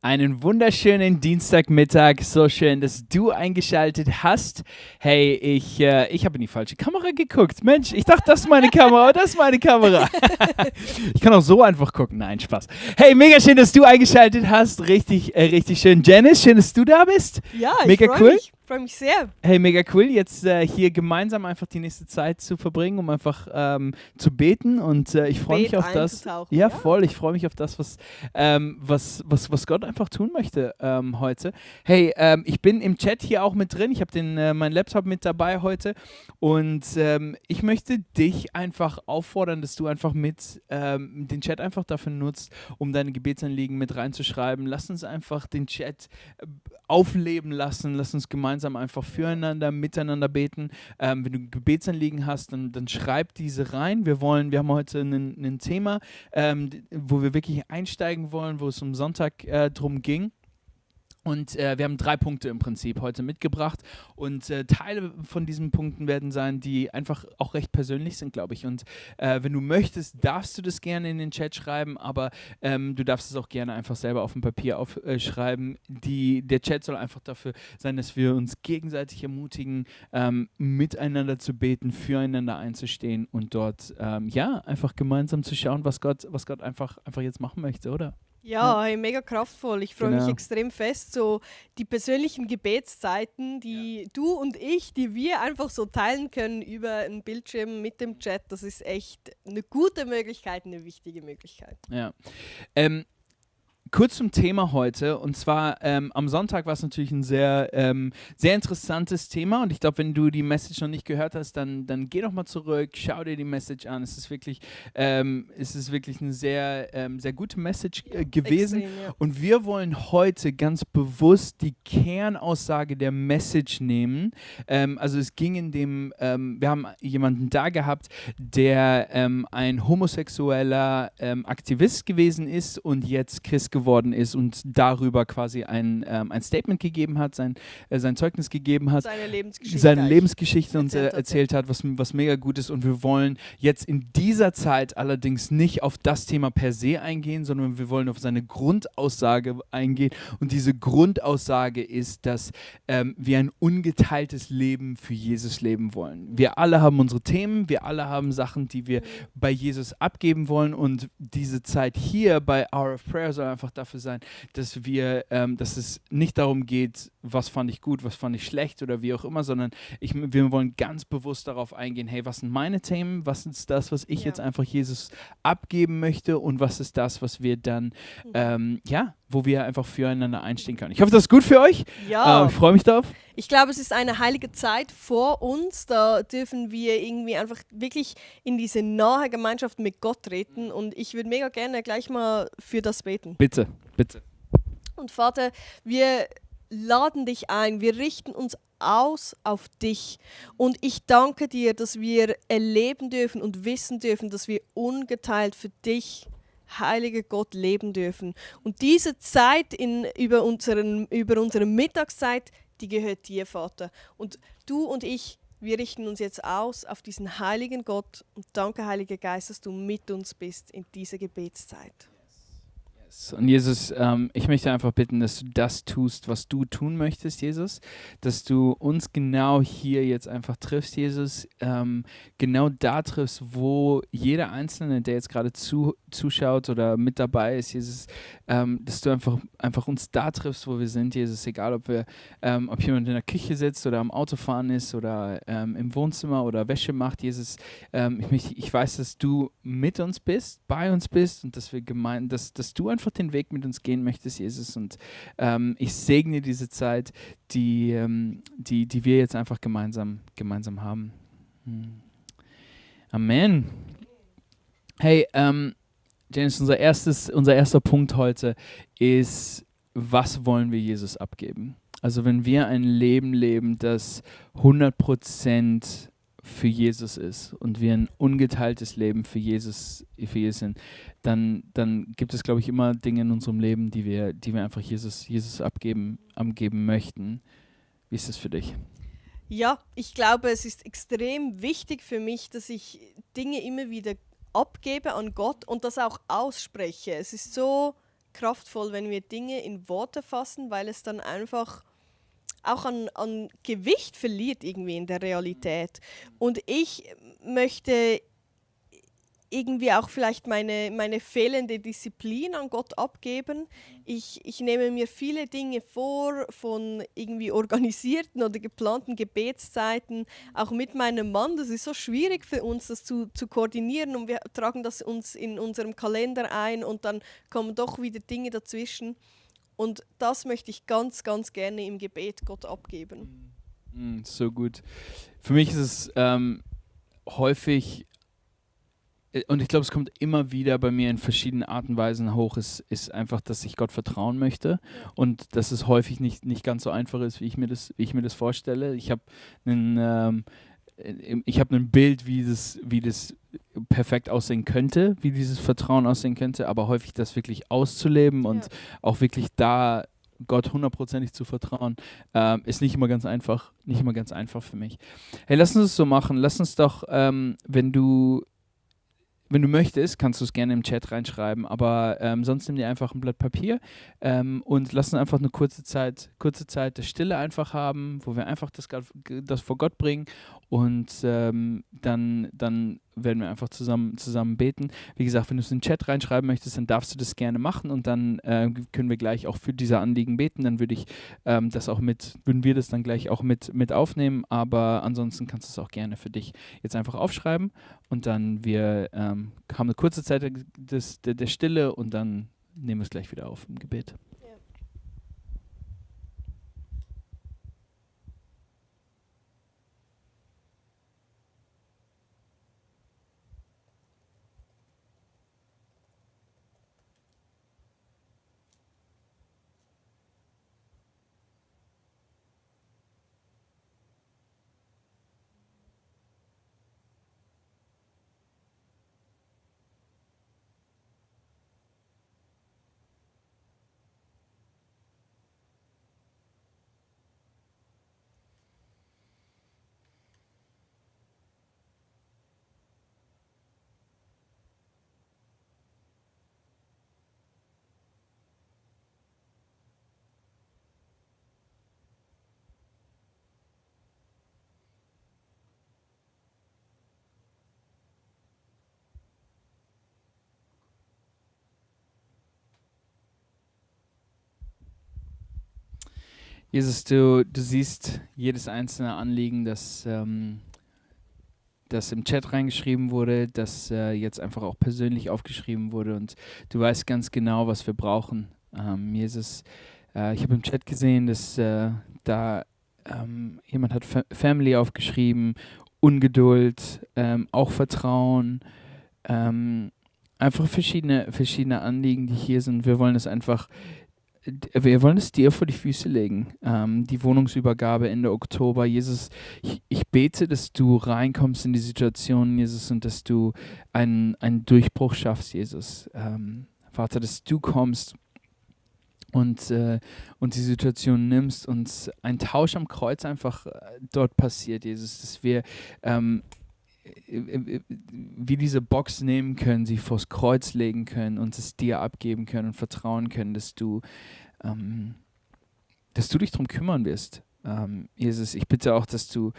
Einen wunderschönen Dienstagmittag. So schön, dass du eingeschaltet hast. Hey, ich habe in die falsche Kamera geguckt. Mensch, ich dachte, das ist meine Kamera, das ist meine Kamera. Ich kann auch so einfach gucken. Nein, Spaß. Hey, mega schön, dass du eingeschaltet hast. Richtig schön. Janice, schön, dass du da bist. Ja, mega cool. Ich freue mich sehr. Hey, mega cool, jetzt hier gemeinsam einfach die nächste Zeit zu verbringen, um einfach zu beten, und ich freue mich auf das. Ja, voll, ich freue mich auf das, was Gott einfach tun möchte heute. Hey, ich bin im Chat hier auch mit drin, ich habe meinen Laptop mit dabei heute, und ich möchte dich einfach auffordern, dass du einfach den Chat einfach dafür nutzt, um deine Gebetsanliegen mit reinzuschreiben. Lass uns einfach den Chat aufleben lassen, lass uns gemeinsam einfach füreinander, miteinander beten. Wenn du Gebetsanliegen hast, dann schreib diese rein. Wir haben heute ein Thema, wo wir wirklich einsteigen wollen, wo es um Sonntag drum ging. Und wir haben 3 Punkte im Prinzip heute mitgebracht, und Teile von diesen Punkten werden sein, die einfach auch recht persönlich sind, glaube ich. Und wenn du möchtest, darfst du das gerne in den Chat schreiben, aber du darfst es auch gerne einfach selber auf dem Papier aufschreiben. Der Chat soll einfach dafür sein, dass wir uns gegenseitig ermutigen, miteinander zu beten, füreinander einzustehen und dort einfach gemeinsam zu schauen, was Gott einfach jetzt machen möchte, oder? Ja, hey, mega kraftvoll. Ich freue mich extrem fest. So die persönlichen Gebetszeiten, die du und ich, die wir einfach so teilen können über einen Bildschirm mit dem Chat, das ist echt eine gute Möglichkeit, eine wichtige Möglichkeit. Ja. Kurz zum Thema heute, und zwar am Sonntag war es natürlich ein sehr interessantes Thema, und ich glaube, wenn du die Message noch nicht gehört hast, dann geh doch mal zurück, schau dir die Message an. Es ist wirklich eine sehr gute Message gewesen, extrem, ja. Und wir wollen heute ganz bewusst die Kernaussage der Message nehmen. Also es ging wir haben jemanden da gehabt, der ein homosexueller Aktivist gewesen ist und jetzt Christ geworden ist und darüber quasi ein Statement gegeben hat, sein Zeugnis gegeben hat, seine Lebensgeschichte uns erzählt hat, was mega gut ist. Und wir wollen jetzt in dieser Zeit allerdings nicht auf das Thema per se eingehen, sondern wir wollen auf seine Grundaussage eingehen. Und diese Grundaussage ist, dass wir ein ungeteiltes Leben für Jesus leben wollen. Wir alle haben unsere Themen, wir alle haben Sachen, die wir bei Jesus abgeben wollen, und diese Zeit hier bei Hour of Prayer soll einfach dafür sein, dass dass es nicht darum geht, was fand ich gut, was fand ich schlecht oder wie auch immer, sondern wir wollen ganz bewusst darauf eingehen, hey, was sind meine Themen, was ist das, was ich jetzt einfach Jesus abgeben möchte, und was ist das, was wir dann, wo wir einfach füreinander einstehen können. Ich hoffe, das ist gut für euch. Ja. Ich freue mich darauf. Ich glaube, es ist eine heilige Zeit vor uns. Da dürfen wir irgendwie einfach wirklich in diese nahe Gemeinschaft mit Gott treten. Und ich würde mega gerne gleich mal für das beten. Bitte. Und Vater, wir laden dich ein. Wir richten uns aus auf dich. Und ich danke dir, dass wir erleben dürfen und wissen dürfen, dass wir ungeteilt für dich, heiliger Gott, leben dürfen. Und diese Zeit über unsere Mittagszeit, die gehört dir, Vater. Und du und ich, wir richten uns jetzt aus auf diesen heiligen Gott. Und danke, Heiliger Geist, dass du mit uns bist in dieser Gebetszeit. Und Jesus, ich möchte einfach bitten, dass du das tust, was du tun möchtest, Jesus, dass du uns genau hier jetzt einfach triffst, Jesus, genau da triffst, wo jeder Einzelne, der jetzt gerade zuschaut oder mit dabei ist, Jesus, dass du einfach uns da triffst, wo wir sind, Jesus, egal ob jemand in der Küche sitzt oder am Autofahren ist oder im Wohnzimmer oder Wäsche macht, Jesus, ich weiß, dass du mit uns bist, bei uns bist, und dass du einfach den Weg mit uns gehen möchtest, Jesus, und ich segne diese Zeit, die wir jetzt einfach gemeinsam haben. Amen. Hey, James, unser erster Punkt heute ist, was wollen wir Jesus abgeben? Also wenn wir ein Leben leben, das 100% für Jesus ist und wir ein ungeteiltes Leben für Jesus sind, dann gibt es, glaube ich, immer Dinge in unserem Leben, die wir einfach Jesus abgeben möchten. Wie ist das für dich? Ja, ich glaube, es ist extrem wichtig für mich, dass ich Dinge immer wieder abgebe an Gott und das auch ausspreche. Es ist so kraftvoll, wenn wir Dinge in Worte fassen, weil es dann einfach auch an Gewicht verliert irgendwie in der Realität. Und ich möchte irgendwie auch vielleicht meine fehlende Disziplin an Gott abgeben. Ich nehme mir viele Dinge vor von irgendwie organisierten oder geplanten Gebetszeiten, auch mit meinem Mann. Das ist so schwierig für uns, das zu koordinieren, und wir tragen das uns in unserem Kalender ein und dann kommen doch wieder Dinge dazwischen. Und das möchte ich ganz, ganz gerne im Gebet Gott abgeben. So gut. Für mich ist es häufig, und ich glaube, es kommt immer wieder bei mir in verschiedenen Arten und Weisen hoch, ist einfach, dass ich Gott vertrauen möchte und dass es häufig nicht ganz so einfach ist, wie ich mir das vorstelle. Ich habe ein Bild, wie das perfekt aussehen könnte, wie dieses Vertrauen aussehen könnte, aber häufig das wirklich auszuleben und auch wirklich da Gott hundertprozentig zu vertrauen, ist nicht immer ganz einfach, für mich. Hey, lass uns es so machen. Lass uns doch, wenn du möchtest, kannst du es gerne im Chat reinschreiben, aber sonst nimm dir einfach ein Blatt Papier und lass uns einfach eine kurze Zeit der Stille einfach haben, wo wir einfach das vor Gott bringen, und dann werden wir einfach zusammen beten. Wie gesagt, wenn du es in den Chat reinschreiben möchtest, dann darfst du das gerne machen, und dann können wir gleich auch für diese Anliegen beten. Dann würden wir das dann gleich auch mit aufnehmen, aber ansonsten kannst du es auch gerne für dich jetzt einfach aufschreiben, und dann wir haben eine kurze Zeit der Stille, und dann nehmen wir es gleich wieder auf im Gebet. Jesus, du siehst jedes einzelne Anliegen, das im Chat reingeschrieben wurde, das jetzt einfach auch persönlich aufgeschrieben wurde, und du weißt ganz genau, was wir brauchen. Jesus, ich habe im Chat gesehen, dass da jemand hat Family aufgeschrieben, Ungeduld, auch Vertrauen, einfach verschiedene Anliegen, die hier sind. Wir wollen es dir vor die Füße legen. Die Wohnungsübergabe Ende Oktober. Jesus, ich bete, dass du reinkommst in die Situation, Jesus, und dass du einen Durchbruch schaffst, Jesus. Vater, dass du kommst und die Situation nimmst und ein Tausch am Kreuz einfach dort passiert, Jesus, dass wir wie diese Box nehmen können, sie vors Kreuz legen können und es dir abgeben können und vertrauen können, dass du dich darum kümmern wirst. Jesus, ich bitte auch, dass du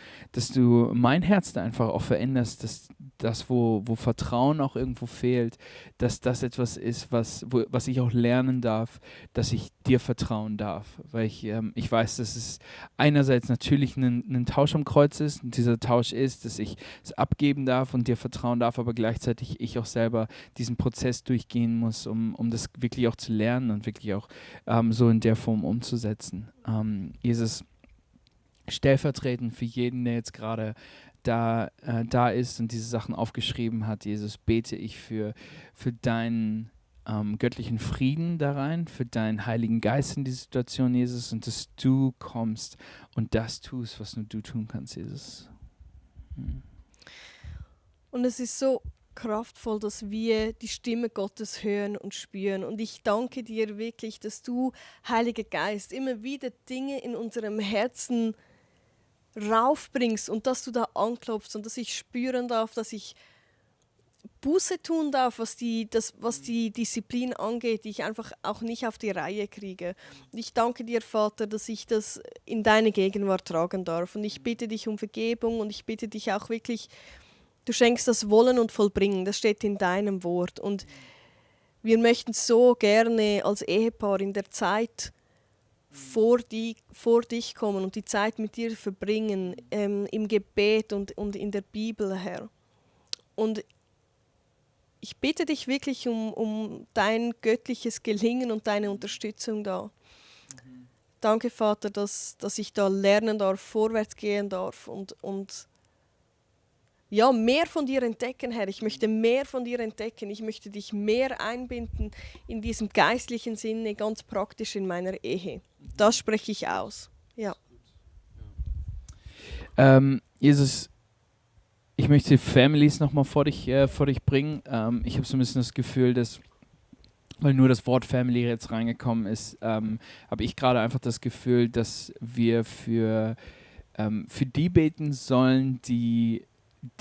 mein Herz da einfach auch veränderst, dass das, wo Vertrauen auch irgendwo fehlt, dass das etwas ist, was ich auch lernen darf, dass ich dir vertrauen darf. Weil ich weiß, dass es einerseits natürlich ein Tausch am Kreuz ist, und dieser Tausch ist, dass ich es abgeben darf und dir vertrauen darf, aber gleichzeitig ich auch selber diesen Prozess durchgehen muss, um das wirklich auch zu lernen und wirklich auch so in der Form umzusetzen. Jesus, stellvertretend für jeden, der jetzt gerade da ist und diese Sachen aufgeschrieben hat, Jesus, bete ich für deinen göttlichen Frieden da rein, für deinen Heiligen Geist in die Situation, Jesus, und dass du kommst und das tust, was nur du tun kannst, Jesus. Und es ist so kraftvoll, dass wir die Stimme Gottes hören und spüren. Und ich danke dir wirklich, dass du, Heiliger Geist, immer wieder Dinge in unserem Herzen raufbringst und dass du da anklopfst und dass ich spüren darf, dass ich Buße tun darf, was die Disziplin angeht, die ich einfach auch nicht auf die Reihe kriege. Und ich danke dir, Vater, dass ich das in deine Gegenwart tragen darf. Und ich bitte dich um Vergebung und ich bitte dich auch wirklich, du schenkst das Wollen und Vollbringen, das steht in deinem Wort. Und wir möchten so gerne als Ehepaar in der Zeit vor dich kommen und die Zeit mit dir verbringen, im Gebet und in der Bibel, Herr. Und ich bitte dich wirklich um dein göttliches Gelingen und deine Unterstützung da. Danke, Vater, dass ich da lernen darf, vorwärts gehen darf und ja, mehr von dir entdecken, Herr. Ich möchte mehr von dir entdecken. Ich möchte dich mehr einbinden in diesem geistlichen Sinne, ganz praktisch in meiner Ehe. Das spreche ich aus. Ja. Jesus, ich möchte Families nochmal vor dich bringen. Ich habe so ein bisschen das Gefühl, dass, weil nur das Wort Family jetzt reingekommen ist, habe ich gerade einfach das Gefühl, dass wir für die beten sollen, die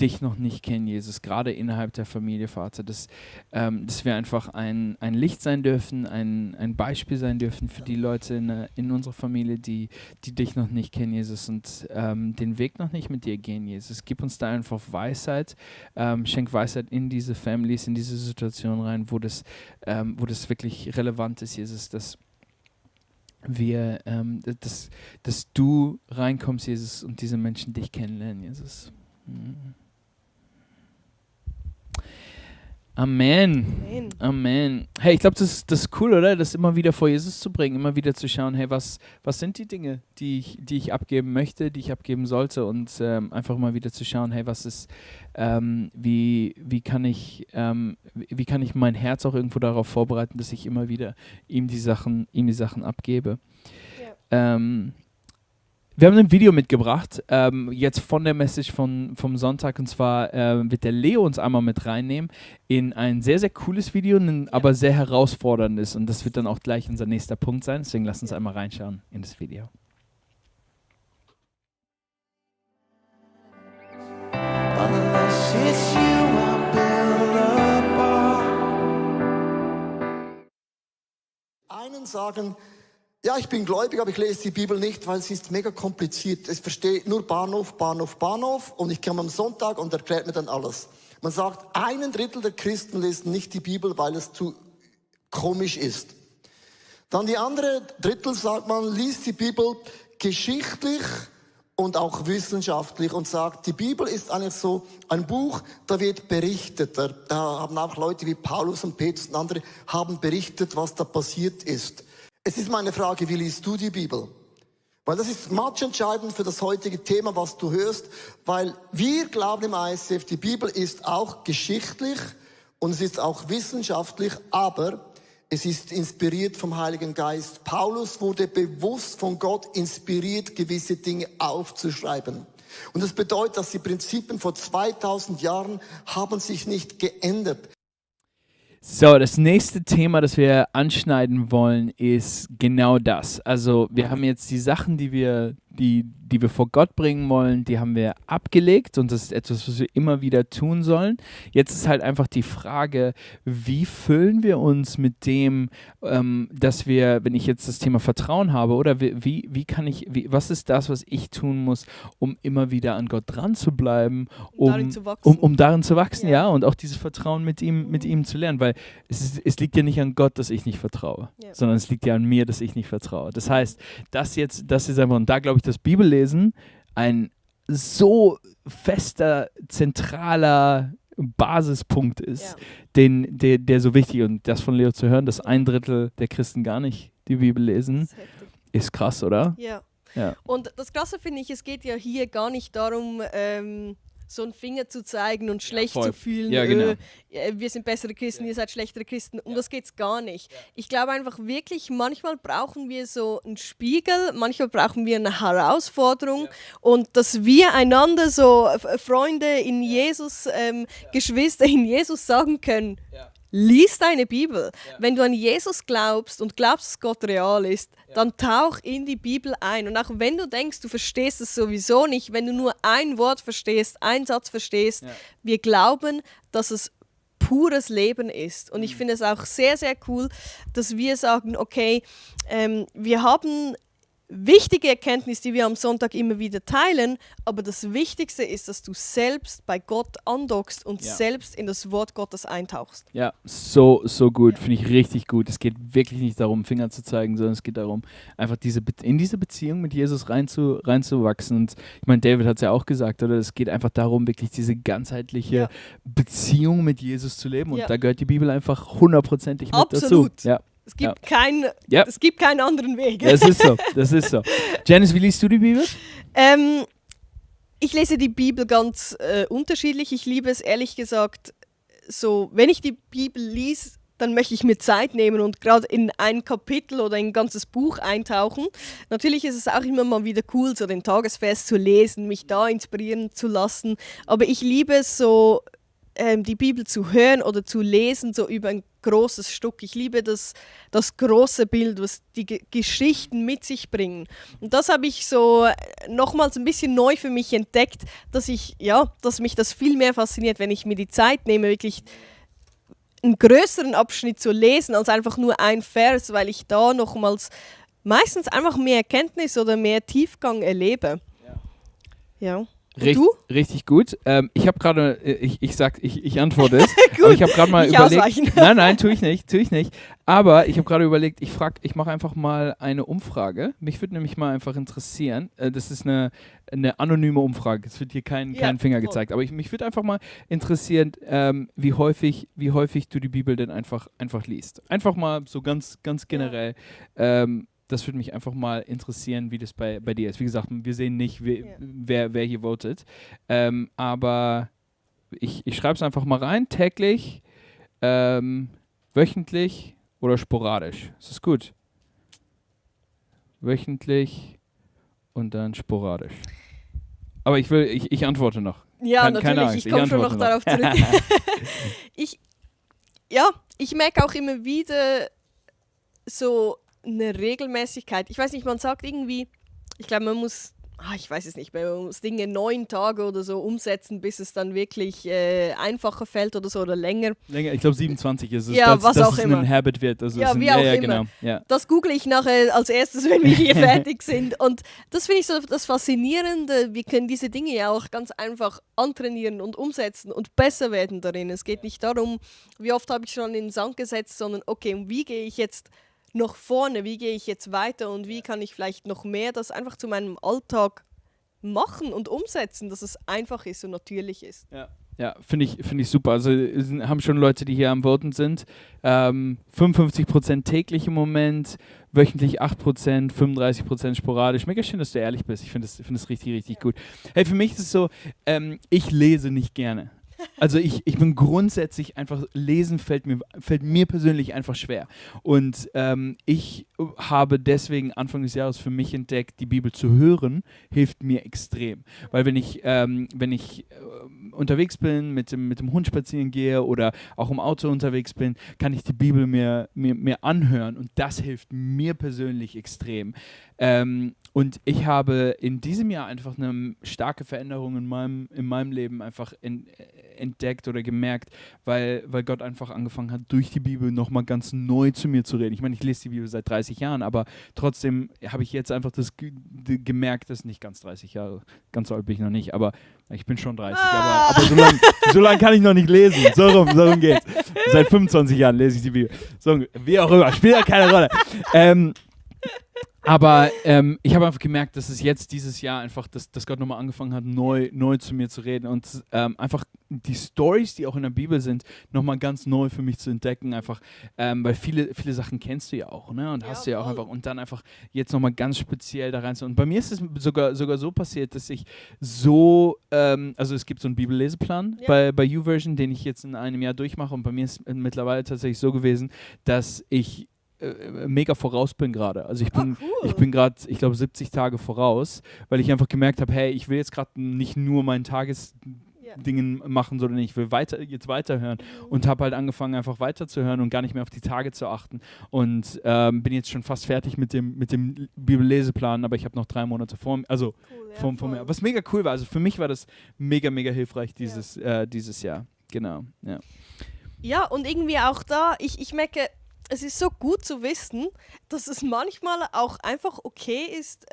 dich noch nicht kennen, Jesus, gerade innerhalb der Familie, Vater, dass wir einfach ein Licht sein dürfen, ein Beispiel sein dürfen für die Leute in unserer Familie, die dich noch nicht kennen, Jesus, und den Weg noch nicht mit dir gehen, Jesus. Gib uns da einfach Weisheit, schenk Weisheit in diese Families, in diese Situation rein, wo das wirklich relevant ist, Jesus, dass du reinkommst, Jesus, und diese Menschen dich kennenlernen, Jesus. Amen. Amen. Hey, ich glaube, das ist cool, oder? Das immer wieder vor Jesus zu bringen, immer wieder zu schauen, hey, was sind die Dinge, die ich abgeben möchte, die ich abgeben sollte, und einfach mal wieder zu schauen, hey, was ist, wie kann ich mein Herz auch irgendwo darauf vorbereiten, dass ich immer wieder ihm die Sachen abgebe. Ja. Wir haben ein Video mitgebracht, jetzt von der Message vom Sonntag, und zwar wird der Leo uns einmal mit reinnehmen in ein sehr, sehr cooles Video, aber sehr herausforderndes, und das wird dann auch gleich unser nächster Punkt sein, deswegen lasst uns einmal reinschauen in das Video. Einen sagen, ja, ich bin gläubig, aber ich lese die Bibel nicht, weil sie ist mega kompliziert. Ich verstehe nur Bahnhof, Bahnhof, Bahnhof, und ich komme am Sonntag und erklärt mir dann alles. Man sagt, 1/3 der Christen lesen nicht die Bibel, weil es zu komisch ist. Dann die andere Drittel sagt, man liest die Bibel geschichtlich und auch wissenschaftlich und sagt, die Bibel ist eigentlich so ein Buch, da wird berichtet. Da haben auch Leute wie Paulus und Petrus und andere haben berichtet, was da passiert ist. Es ist meine Frage, wie liest du die Bibel? Weil das ist matchentscheidend für das heutige Thema, was du hörst, weil wir glauben im ISF, die Bibel ist auch geschichtlich und es ist auch wissenschaftlich, aber es ist inspiriert vom Heiligen Geist. Paulus wurde bewusst von Gott inspiriert, gewisse Dinge aufzuschreiben. Und das bedeutet, dass die Prinzipien vor 2000 Jahren haben sich nicht geändert. So, das nächste Thema, das wir anschneiden wollen, ist genau das. Also wir haben jetzt die Sachen, die wir vor Gott bringen wollen, die haben wir abgelegt, und das ist etwas, was wir immer wieder tun sollen. Jetzt ist halt einfach die Frage, wie füllen wir uns mit dem, dass wir, wenn ich jetzt das Thema Vertrauen habe, oder was ist das, was ich tun muss, um immer wieder an Gott dran zu bleiben, um darin zu wachsen, ja, und auch dieses Vertrauen mit ihm zu lernen, weil es liegt ja nicht an Gott, dass ich nicht vertraue, sondern es liegt ja an mir, dass ich nicht vertraue. Das heißt, das ist einfach, und da glaube ich, das Bibellesen ein so fester, zentraler Basispunkt ist, der so wichtig ist. Und das von Leo zu hören, dass 1/3 der Christen gar nicht die Bibel lesen, ist krass, oder? Ja. Und das Krasse finde ich, es geht ja hier gar nicht darum, so einen Finger zu zeigen und schlecht zu fühlen, ja, genau. Wir sind bessere Christen, ihr seid schlechtere Christen. Um das geht es gar nicht. Ich glaube einfach wirklich, manchmal brauchen wir so einen Spiegel, manchmal brauchen wir eine Herausforderung, und dass wir einander so Freunde in Jesus, Geschwister in Jesus sagen können, lies deine Bibel. Ja. Wenn du an Jesus glaubst und glaubst, dass Gott real ist, dann tauch in die Bibel ein. Und auch wenn du denkst, du verstehst es sowieso nicht, wenn du nur ein Wort verstehst, einen Satz verstehst, wir glauben, dass es pures Leben ist. Und ich finde es auch sehr, sehr cool, dass wir sagen, okay, wir haben wichtige Erkenntnis, die wir am Sonntag immer wieder teilen, aber das Wichtigste ist, dass du selbst bei Gott andockst und selbst in das Wort Gottes eintauchst. Ja, so gut, finde ich richtig gut. Es geht wirklich nicht darum, Finger zu zeigen, sondern es geht darum, einfach in diese Beziehung mit Jesus reinzuwachsen. Und ich meine, David hat es ja auch gesagt, oder? Es geht einfach darum, wirklich diese ganzheitliche Beziehung mit Jesus zu leben. Und da gehört die Bibel einfach 100%ig mit dazu. Ja. Es gibt keinen anderen Weg. Das ist so. Janice, wie liest du die Bibel? Ich lese die Bibel ganz unterschiedlich. Ich liebe es ehrlich gesagt so, wenn ich die Bibel lese, dann möchte ich mir Zeit nehmen und gerade in ein Kapitel oder ein ganzes Buch eintauchen. Natürlich ist es auch immer mal wieder cool, so den Tagesvers zu lesen, mich da inspirieren zu lassen. Aber ich liebe es so, die Bibel zu hören oder zu lesen, so über ein großes Stück. Ich liebe das große Bild, was die Geschichten mit sich bringen. Und das habe ich so nochmals ein bisschen neu für mich entdeckt, dass mich das viel mehr fasziniert, wenn ich mir die Zeit nehme, wirklich einen größeren Abschnitt zu lesen, als einfach nur ein Vers, weil ich da nochmals meistens einfach mehr Erkenntnis oder mehr Tiefgang erlebe. Ja. Richtig gut. Ich habe gerade, ich antworte es. Aber ich habe gerade mal überlegt. Nein, tue ich nicht. Aber ich habe gerade überlegt, ich mache einfach mal eine Umfrage. Mich würde nämlich mal einfach interessieren. Das ist eine anonyme Umfrage. Es wird hier kein Finger gezeigt. Aber mich würde einfach mal interessieren, wie häufig du die Bibel denn einfach liest. Einfach mal so ganz generell. Das würde mich einfach mal interessieren, wie das bei dir ist. Wie gesagt, wir sehen nicht, wer hier votet. Aber ich schreibe es einfach mal rein. Täglich, wöchentlich oder sporadisch. Das ist gut. Wöchentlich und dann sporadisch. Aber ich antworte noch. Ja, natürlich. Ich komme schon noch darauf zurück. Ich merke auch immer wieder so eine Regelmäßigkeit. Ich weiß nicht, man sagt irgendwie, ich glaube, man muss Dinge 9 Tage oder so umsetzen, bis es dann wirklich einfacher fällt oder so oder länger. Ich glaube 27 ist es, dass es ein Habit wird. Also wie auch immer. Genau. Ja. Das google ich nachher als erstes, wenn wir hier fertig sind. Und das finde ich so das Faszinierende. Wir können diese Dinge ja auch ganz einfach antrainieren und umsetzen und besser werden darin. Es geht nicht darum, wie oft habe ich schon in den Sand gesetzt, sondern okay, und wie gehe ich jetzt nach vorne, wie gehe ich jetzt weiter und wie kann ich vielleicht noch mehr das einfach zu meinem Alltag machen und umsetzen, dass es einfach ist und natürlich ist. Ja, finde ich super. Also haben schon Leute, die hier am Voten sind. 55% täglich im Moment, wöchentlich 8%, 35% sporadisch. Mega schön, dass du ehrlich bist. Ich finde das richtig, richtig gut. Hey, für mich ist es so, ich lese nicht gerne. Also ich bin grundsätzlich einfach, lesen fällt mir persönlich einfach schwer. Und ich habe deswegen Anfang des Jahres für mich entdeckt, die Bibel zu hören, hilft mir extrem. Weil wenn ich unterwegs bin, mit dem Hund spazieren gehe oder auch im Auto unterwegs bin, kann ich die Bibel mir anhören und das hilft mir persönlich extrem. Und ich habe in diesem Jahr einfach eine starke Veränderung in meinem Leben einfach entdeckt oder gemerkt, weil Gott einfach angefangen hat, durch die Bibel nochmal ganz neu zu mir zu reden. Ich meine, ich lese die Bibel seit 30 Jahren, aber trotzdem habe ich jetzt einfach das gemerkt, dass nicht ganz 30 Jahre, ganz so alt bin ich noch nicht, aber ich bin schon 30, aber so lang kann ich noch nicht lesen. So rum geht's. Seit 25 Jahren lese ich die Bibel. So, wie auch immer, spielt ja keine Rolle. Aber ich habe einfach gemerkt, dass es jetzt dieses Jahr einfach, dass Gott nochmal angefangen hat, neu zu mir zu reden und einfach die Stories, die auch in der Bibel sind, nochmal ganz neu für mich zu entdecken, einfach, weil viele Sachen kennst du ja auch, ne? Und hast du ja auch einfach, und dann einfach jetzt nochmal ganz speziell da rein. Und bei mir ist es sogar so passiert, dass ich also es gibt so einen Bibelleseplan bei YouVersion, den ich jetzt in einem Jahr durchmache und bei mir ist mittlerweile tatsächlich so gewesen, dass ich mega voraus bin gerade. Also ich bin gerade, ich glaube, 70 Tage voraus, weil ich einfach gemerkt habe, hey, ich will jetzt gerade nicht nur mein Tagesdingen machen, sondern ich will weiterhören und habe halt angefangen, einfach weiterzuhören und gar nicht mehr auf die Tage zu achten und bin jetzt schon fast fertig mit dem Bibelleseplan, aber ich habe noch 3 Monate vor mir, also vor mir. Was mega cool war, also für mich war das mega, mega hilfreich dieses Jahr. Genau, ja. Ja, und irgendwie auch da, ich merke, es ist so gut zu wissen, dass es manchmal auch einfach okay ist,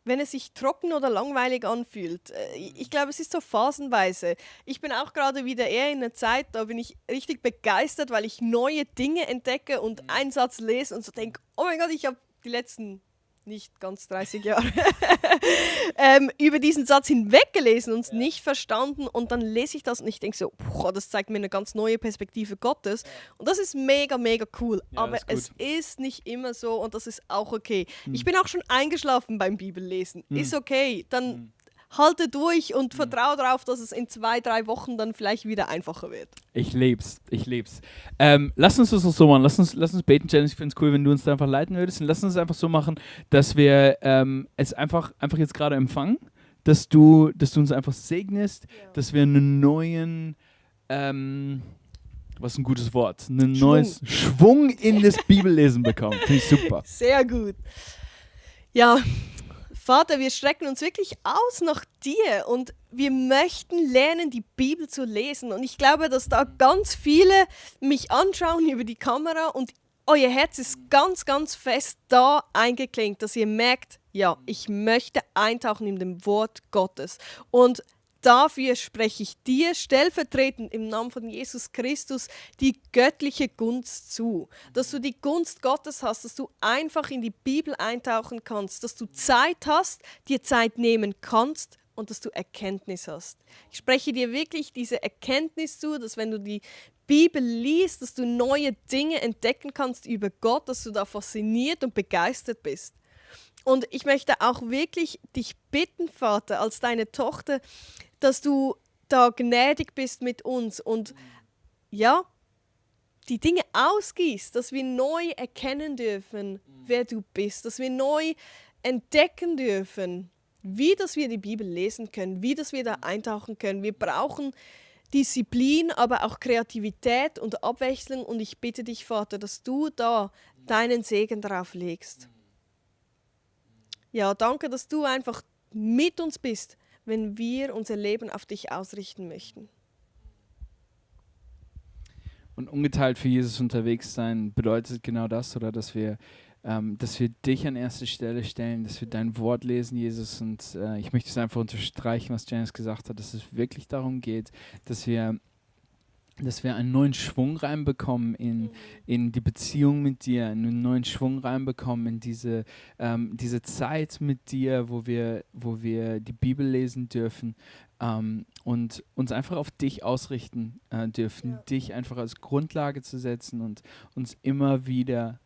wenn es sich trocken oder langweilig anfühlt. Ich glaube, es ist so phasenweise. Ich bin auch gerade wieder eher in einer Zeit, da bin ich richtig begeistert, weil ich neue Dinge entdecke und einen Satz lese und so denke, oh mein Gott, ich habe die letzten nicht ganz 30 Jahre über diesen Satz hinweggelesen und es nicht verstanden und dann lese ich das und ich denke so, boah, das zeigt mir eine ganz neue Perspektive Gottes und das ist mega, mega cool, Ja, aber das ist es ist nicht immer so und das ist auch okay. Ich bin auch schon eingeschlafen beim Bibellesen, ist okay, dann halte durch und vertraue darauf, dass es in 2, 3 Wochen dann vielleicht wieder einfacher wird. Ich leb's. Lass uns das so machen. Lass uns beten, Janice. Ich finde es cool, wenn du uns da einfach leiten würdest. Und lass uns es einfach so machen, dass wir es einfach jetzt gerade empfangen, dass du uns einfach segnest, dass wir einen neuen, was ist ein gutes Wort, einen neues Schwung in das Bibellesen bekommen. Finde ich super. Sehr gut. Ja, Vater, wir strecken uns wirklich aus nach dir und wir möchten lernen, die Bibel zu lesen. Und ich glaube, dass da ganz viele mich anschauen über die Kamera und euer Herz ist ganz, ganz fest da eingeklinkt, dass ihr merkt, ja, ich möchte eintauchen in dem Wort Gottes. Und dafür spreche ich dir stellvertretend im Namen von Jesus Christus die göttliche Gunst zu. Dass du die Gunst Gottes hast, dass du einfach in die Bibel eintauchen kannst, dass du Zeit hast, dir Zeit nehmen kannst und dass du Erkenntnis hast. Ich spreche dir wirklich diese Erkenntnis zu, dass wenn du die Bibel liest, dass du neue Dinge entdecken kannst über Gott, dass du da fasziniert und begeistert bist. Und ich möchte auch wirklich dich bitten, Vater, als deine Tochter, dass du da gnädig bist mit uns und ja, die Dinge ausgießt, dass wir neu erkennen dürfen, wer du bist, dass wir neu entdecken dürfen, wie dass wir die Bibel lesen können, wie dass wir da eintauchen können. Wir brauchen Disziplin, aber auch Kreativität und Abwechslung und ich bitte dich, Vater, dass du da deinen Segen drauf legst. Ja, danke, dass du einfach mit uns bist, wenn wir unser Leben auf dich ausrichten möchten. Und ungeteilt für Jesus unterwegs sein bedeutet genau das, oder dass wir dich an erste Stelle stellen, dass wir dein Wort lesen, Jesus. Und ich möchte es einfach unterstreichen, was Janice gesagt hat, dass es wirklich darum geht, dass wir einen neuen Schwung reinbekommen in die Beziehung mit dir, einen neuen Schwung reinbekommen in diese Zeit mit dir, wo wir die Bibel lesen dürfen und uns einfach auf dich ausrichten dürfen, dich einfach als Grundlage zu setzen und uns immer wieder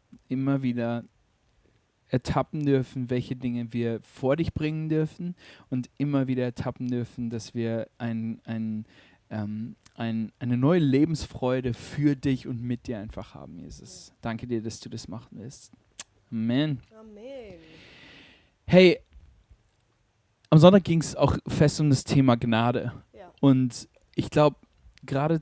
ertappen dürfen, welche Dinge wir vor dich bringen dürfen und immer wieder ertappen dürfen, dass wir eine neue Lebensfreude für dich und mit dir einfach haben, Jesus. Danke dir, dass du das machen willst. Amen. Amen. Hey, am Sonntag ging es auch fest um das Thema Gnade. Ja. Und ich glaube, gerade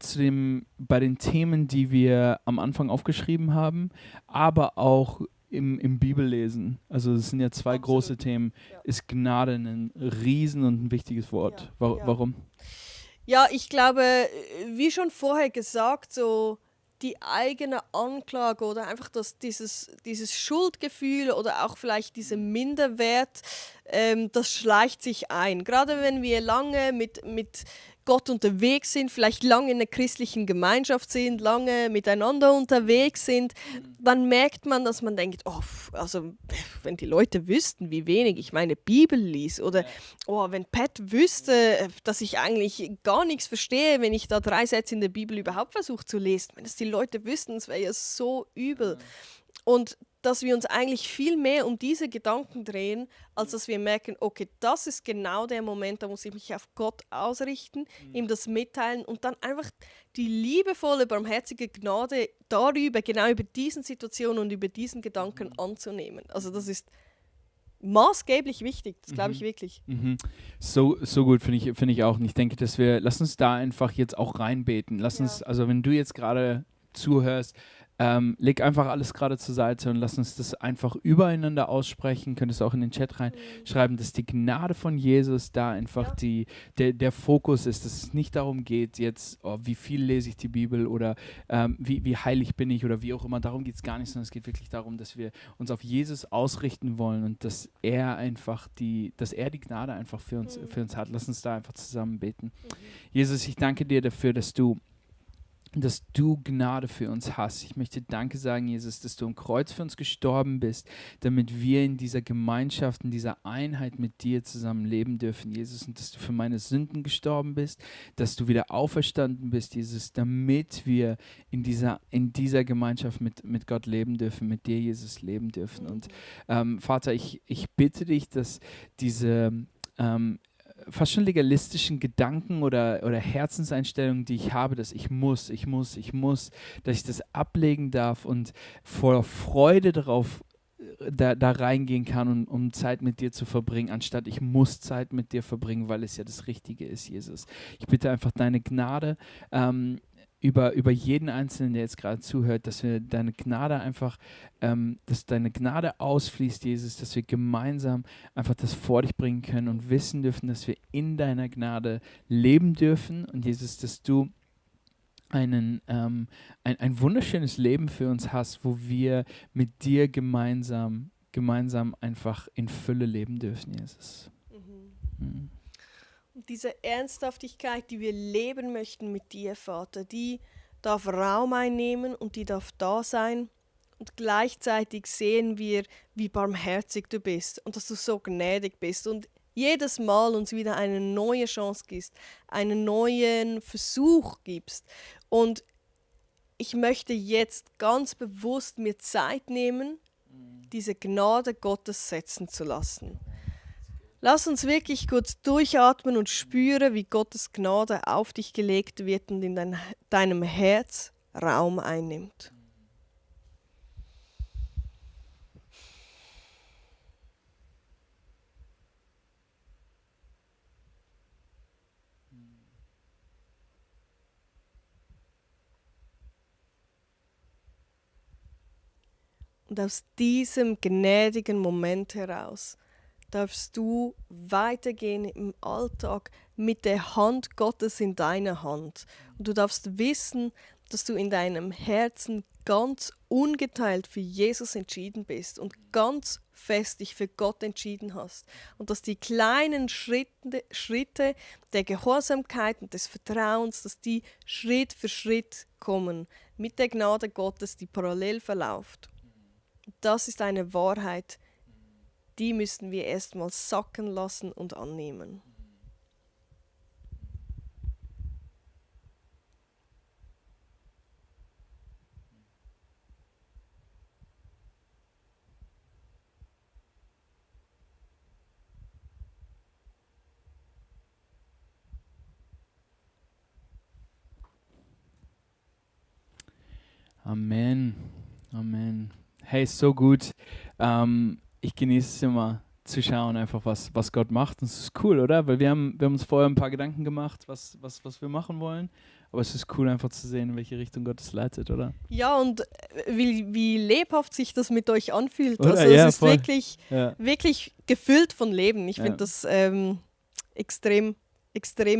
bei den Themen, die wir am Anfang aufgeschrieben haben, aber auch im Bibellesen, also es sind ja zwei große Themen, ist Gnade ein riesen und ein wichtiges Wort. Warum? Ja, ich glaube, wie schon vorher gesagt, so die eigene Anklage oder einfach dieses Schuldgefühl oder auch vielleicht dieser Minderwert, das schleicht sich ein. Gerade wenn wir lange mit Gott unterwegs sind, vielleicht lange in einer christlichen Gemeinschaft sind, lange miteinander unterwegs sind, dann merkt man, dass man denkt, oh, also wenn die Leute wüssten, wie wenig ich meine Bibel lies oder oh, wenn Pat wüsste, dass ich eigentlich gar nichts verstehe, wenn ich da 3 Sätze in der Bibel überhaupt versuche zu lesen, wenn das die Leute wüssten, das wäre ja so übel. Und dass wir uns eigentlich viel mehr um diese Gedanken drehen, als dass wir merken, okay, das ist genau der Moment, da muss ich mich auf Gott ausrichten, ihm das mitteilen und dann einfach die liebevolle, barmherzige Gnade darüber, genau über diesen Situationen und über diesen Gedanken anzunehmen. Also das ist maßgeblich wichtig, das glaube ich wirklich. So gut, finde ich auch. Und ich denke, lass uns da einfach jetzt auch reinbeten. Lass uns, also wenn du jetzt gerade zuhörst, leg einfach alles gerade zur Seite und lass uns das einfach übereinander aussprechen. Könntest auch in den Chat reinschreiben, dass die Gnade von Jesus da einfach der Fokus ist, dass es nicht darum geht, jetzt, wie viel lese ich die Bibel oder wie heilig bin ich oder wie auch immer. Darum geht es gar nicht, sondern es geht wirklich darum, dass wir uns auf Jesus ausrichten wollen und dass er einfach die Gnade einfach für uns hat. Lass uns da einfach zusammen beten. Jesus, ich danke dir dafür, dass du Gnade für uns hast. Ich möchte Danke sagen, Jesus, dass du am Kreuz für uns gestorben bist, damit wir in dieser Gemeinschaft, in dieser Einheit mit dir zusammen leben dürfen, Jesus, und dass du für meine Sünden gestorben bist, dass du wieder auferstanden bist, Jesus, damit wir in dieser Gemeinschaft mit Gott leben dürfen, mit dir, Jesus, leben dürfen. Und Vater, ich bitte dich, dass diese fast schon legalistischen Gedanken oder Herzenseinstellungen, die ich habe, dass ich muss, dass ich das ablegen darf und voller Freude darauf da reingehen kann, um Zeit mit dir zu verbringen, anstatt ich muss Zeit mit dir verbringen, weil es ja das Richtige ist, Jesus. Ich bitte einfach deine Gnade über jeden Einzelnen, der jetzt gerade zuhört, dass wir deine Gnade einfach, dass deine Gnade ausfließt, Jesus, dass wir gemeinsam einfach das vor dich bringen können und wissen dürfen, dass wir in deiner Gnade leben dürfen und Jesus, dass du ein wunderschönes Leben für uns hast, wo wir mit dir gemeinsam einfach in Fülle leben dürfen, Jesus. Mhm. Und diese Ernsthaftigkeit, die wir leben möchten mit dir, Vater, die darf Raum einnehmen und die darf da sein. Und gleichzeitig sehen wir, wie barmherzig du bist und dass du so gnädig bist und jedes Mal uns wieder eine neue Chance gibst, einen neuen Versuch gibst. Und ich möchte jetzt ganz bewusst mir Zeit nehmen, diese Gnade Gottes setzen zu lassen. Lass uns wirklich kurz durchatmen und spüren, wie Gottes Gnade auf dich gelegt wird und in deinem Herz Raum einnimmt. Und aus diesem gnädigen Moment heraus darfst du weitergehen im Alltag mit der Hand Gottes in deiner Hand. Und du darfst wissen, dass du in deinem Herzen ganz ungeteilt für Jesus entschieden bist und ganz fest dich für Gott entschieden hast. Und dass die kleinen Schritte der Gehorsamkeit und des Vertrauens, dass die Schritt für Schritt kommen mit der Gnade Gottes, die parallel verläuft. Das ist eine Wahrheit, die müssen wir erstmal sacken lassen und annehmen. Amen. Amen. Hey, so gut. Ich genieße es immer zu schauen, einfach was Gott macht. Und es ist cool, oder? Weil wir haben uns vorher ein paar Gedanken gemacht, was wir machen wollen. Aber es ist cool, einfach zu sehen, in welche Richtung Gott es leitet, oder? Ja, und wie lebhaft sich das mit euch anfühlt. Oder? Also Ja, es ist voll. wirklich gefüllt von Leben. Ich Ja. finde das extrem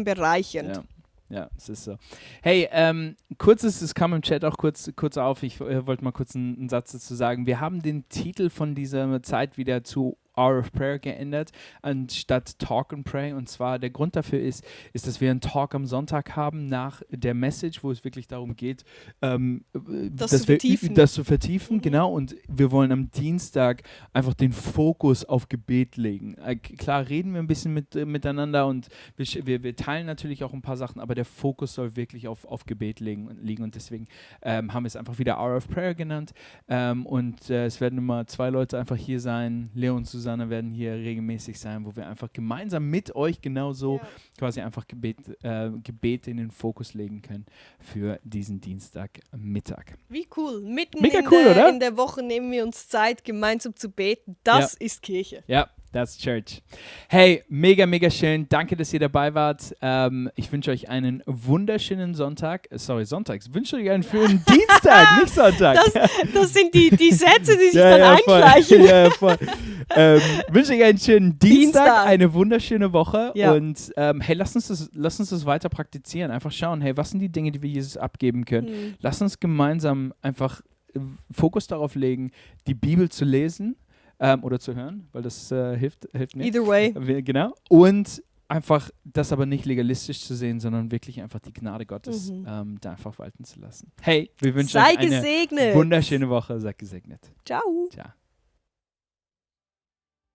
bereichernd. Ja, es ist so. Hey, es kam im Chat auch kurz auf, ich wollte mal kurz einen Satz dazu sagen. Wir haben den Titel von dieser Zeit wieder zu Hour of Prayer geändert, anstatt Talk and Pray. Und zwar der Grund dafür ist, dass wir einen Talk am Sonntag haben nach der Message, wo es wirklich darum geht, Das zu vertiefen. Genau. Und wir wollen am Dienstag einfach den Fokus auf Gebet legen. Klar reden wir ein bisschen miteinander und wir teilen natürlich auch ein paar Sachen, aber der Fokus soll wirklich auf Gebet liegen. Und deswegen haben wir es einfach wieder Hour of Prayer genannt. Es werden immer 2 Leute einfach hier sein, Leo und Susanne werden hier regelmäßig sein, wo wir einfach gemeinsam mit euch genauso quasi einfach Gebet in den Fokus legen können für diesen Dienstagmittag. Wie cool. Mitten Mega cool, oder? in der Woche nehmen wir uns Zeit, gemeinsam zu beten. Das ist Kirche. Ja, That's Church. Hey, mega, mega schön. Danke, dass ihr dabei wart. Ich wünsche euch einen wunderschönen Sonntag. Sonntag. Ich wünsche euch einen schönen Dienstag, nicht Sonntag. Das sind die Sätze, die sich dann eingleichen. Voll. Wünsche euch einen schönen Dienstag, eine wunderschöne Woche. Ja. Und hey, lass uns das weiter praktizieren. Einfach schauen, hey, was sind die Dinge, die wir Jesus abgeben können? Lass uns gemeinsam einfach Fokus darauf legen, die Bibel zu lesen. Oder zu hören, weil das hilft mir. Either way. Genau. Und einfach das aber nicht legalistisch zu sehen, sondern wirklich einfach die Gnade Gottes da einfach walten zu lassen. Hey, wir wünschen euch eine gesegnet. wunderschöne Woche. Seid gesegnet. Ciao. Ciao.